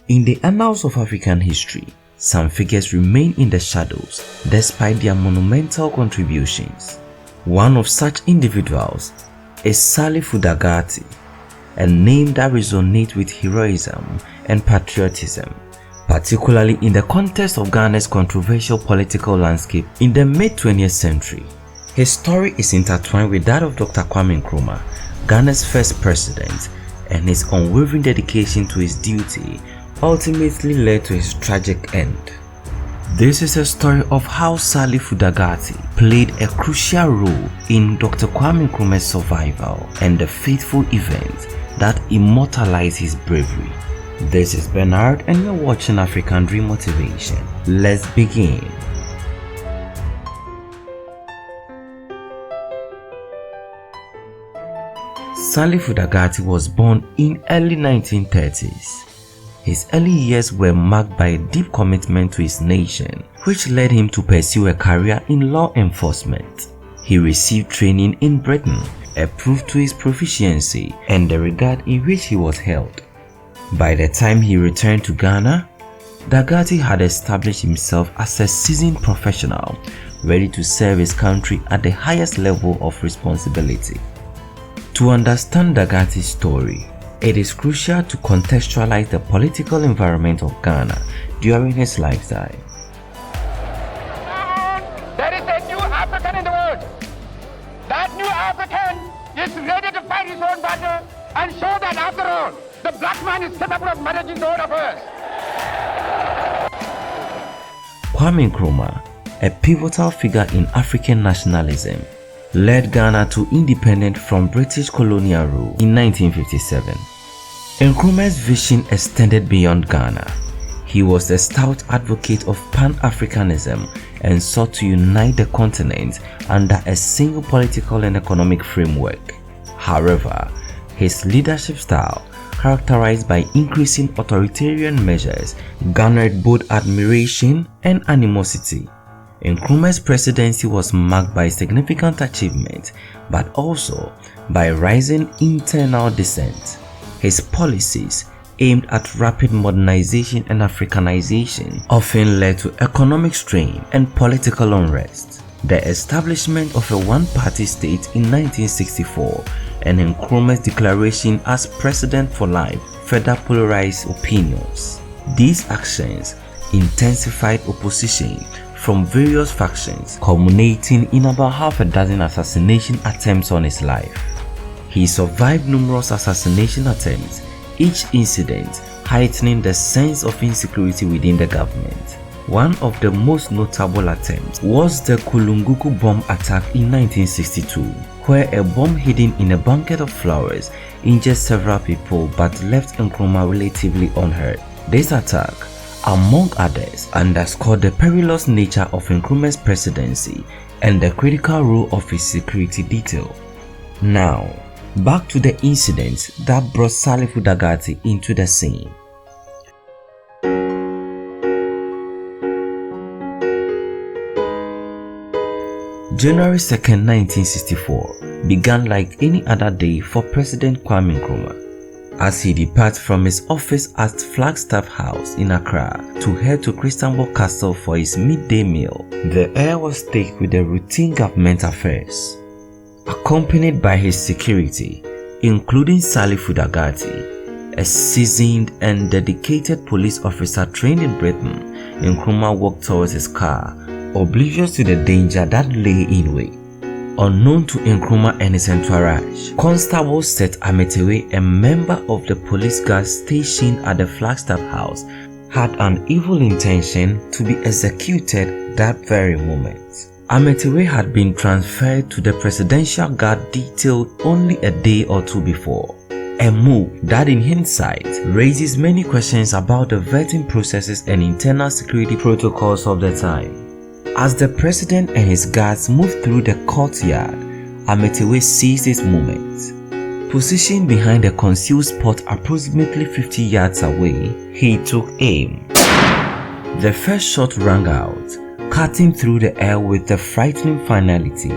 In the annals of African history, some figures remain in the shadows despite their monumental contributions. One of such individuals is Salifu Dagarti, a name that resonates with heroism and patriotism, particularly in the context of Ghana's controversial political landscape in the mid-20th century. His story is intertwined with that of Dr. Kwame Nkrumah, Ghana's first president, and his unwavering dedication to his duty ultimately led to his tragic end. This is a story of how Salifu Dagarti played a crucial role in Dr. Kwame Nkrumah's survival and the fateful event that immortalized his bravery. This is Bernard and you're watching African Dream Motivation. Let's begin. Salifu Dagarti was born in early 1930s. His early years were marked by a deep commitment to his nation, which led him to pursue a career in law enforcement. He received training in Britain, a proof to his proficiency and the regard in which he was held. By the time he returned to Ghana, Dagarti had established himself as a seasoned professional, ready to serve his country at the highest level of responsibility. To understand Dagarti's story, it is crucial to contextualize the political environment of Ghana during his lifetime. There is a new African in the world. That new African is ready to fight his own battle and show that after all, the black man is capable of managing the whole affairs. Kwame Nkrumah, a pivotal figure in African nationalism, led Ghana to independence from British colonial rule in 1957. Nkrumah's vision extended beyond Ghana. He was a stout advocate of Pan-Africanism and sought to unite the continent under a single political and economic framework. However, his leadership style, characterized by increasing authoritarian measures, garnered both admiration and animosity. Nkrumah's presidency was marked by significant achievement, but also by rising internal dissent. His policies, aimed at rapid modernization and Africanization, often led to economic strain and political unrest. The establishment of a one-party state in 1964 and Nkrumah's declaration as president for life further polarized opinions. These actions intensified opposition from various factions, culminating in about half a dozen assassination attempts on his life. He survived numerous assassination attempts, each incident heightening the sense of insecurity within the government. One of the most notable attempts was the Kulunguku bomb attack in 1962, where a bomb hidden in a bucket of flowers injured several people but left Nkrumah relatively unhurt. This attack, among others, underscored the perilous nature of Nkrumah's presidency and the critical role of his security detail. Now, back to the incident that brought Salifu Dagarti into the scene. January 2nd, 1964 began like any other day for President Kwame Nkrumah. As he departed from his office at Flagstaff House in Accra to head to Christianborg Castle for his midday meal, the air was thick with the routine government affairs. Accompanied by his security, including Salifu Dagarti, a seasoned and dedicated police officer trained in Britain, Nkrumah walked towards his car, oblivious to the danger that lay in wait. Unknown to Nkrumah and his entourage, Constable Seth Ametewe, a member of the police guard stationed at the Flagstaff House, had an evil intention to be executed that very moment. Ametewe had been transferred to the Presidential Guard detail only a day or two before, a move that in hindsight raises many questions about the vetting processes and internal security protocols of the time. As the president and his guards moved through the courtyard, Ametewe seized his moment. Positioned behind a concealed spot approximately 50 yards away, he took aim. The first shot rang out, cutting through the air with a frightening finality.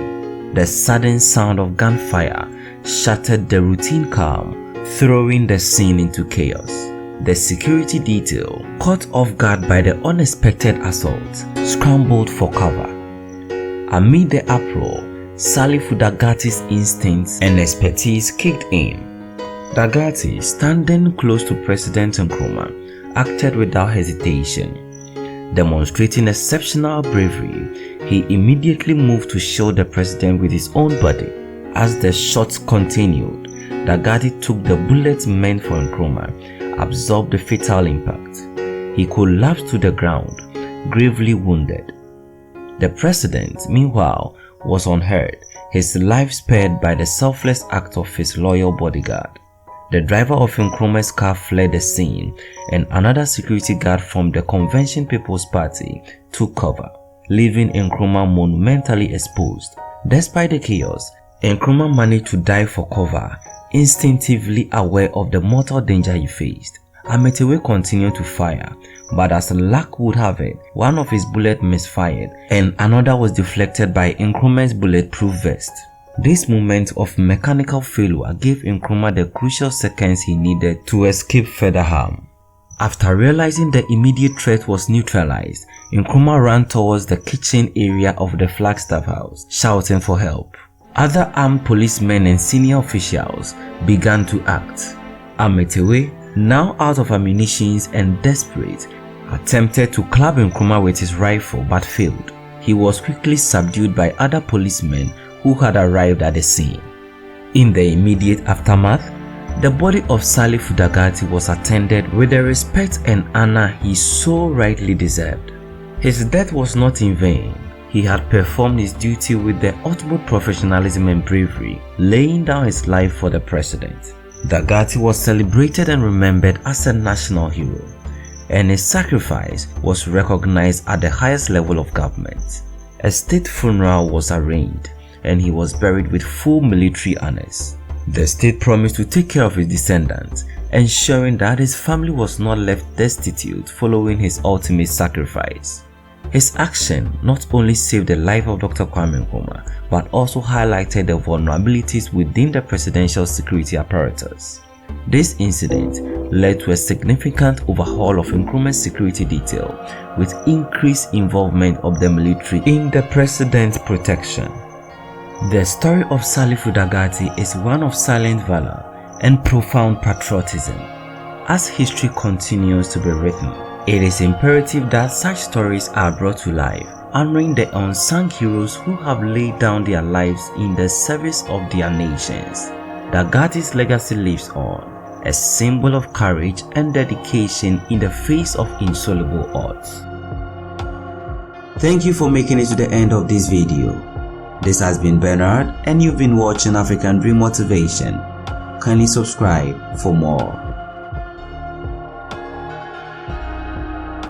The sudden sound of gunfire shattered the routine calm, throwing the scene into chaos. The security detail, caught off guard by the unexpected assault, scrambled for cover. Amid the uproar, Salifu Dagarti's instincts and expertise kicked in. Dagarti, standing close to President Nkrumah, acted without hesitation. Demonstrating exceptional bravery, he immediately moved to shield the president with his own body. As the shots continued, Dagarti took the bullets meant for Nkrumah, absorbed the fatal impact. He collapsed to the ground, gravely wounded. The president, meanwhile, was unhurt, his life spared by the selfless act of his loyal bodyguard. The driver of Nkrumah's car fled the scene, and another security guard from the Convention People's Party took cover, leaving Nkrumah monumentally exposed. Despite the chaos, Nkrumah managed to dive for cover, instinctively aware of the mortal danger he faced. Ametewe continued to fire, but as luck would have it, one of his bullets misfired and another was deflected by Nkrumah's bulletproof vest. This moment of mechanical failure gave Nkrumah the crucial seconds he needed to escape further harm. After realizing the immediate threat was neutralized, Nkrumah ran towards the kitchen area of the Flagstaff house, shouting for help. Other armed policemen and senior officials began to act. Ametewe, now out of ammunition and desperate, attempted to club Nkrumah with his rifle but failed. He was quickly subdued by other policemen who had arrived at the scene. In the immediate aftermath, the body of Salifu Dagarti was attended with the respect and honor he so rightly deserved. His death was not in vain. He had performed his duty with the utmost professionalism and bravery, laying down his life for the president. Dagarti was celebrated and remembered as a national hero, and his sacrifice was recognized at the highest level of government. A state funeral was arranged, and he was buried with full military honors. The state promised to take care of his descendants, ensuring that his family was not left destitute following his ultimate sacrifice. His action not only saved the life of Dr. Kwame Nkrumah, but also highlighted the vulnerabilities within the presidential security apparatus. This incident led to a significant overhaul of Nkrumah's security detail, with increased involvement of the military in the president's protection. The story of Salifu Dagarti is one of silent valor and profound patriotism. As history continues to be written, it is imperative that such stories are brought to life, honoring the unsung heroes who have laid down their lives in the service of their nations. Dagarti's legacy lives on, a symbol of courage and dedication in the face of insoluble odds. Thank you for making it to the end of this video. This has been Bernard, and you've been watching African Dream Motivation. Kindly subscribe for more.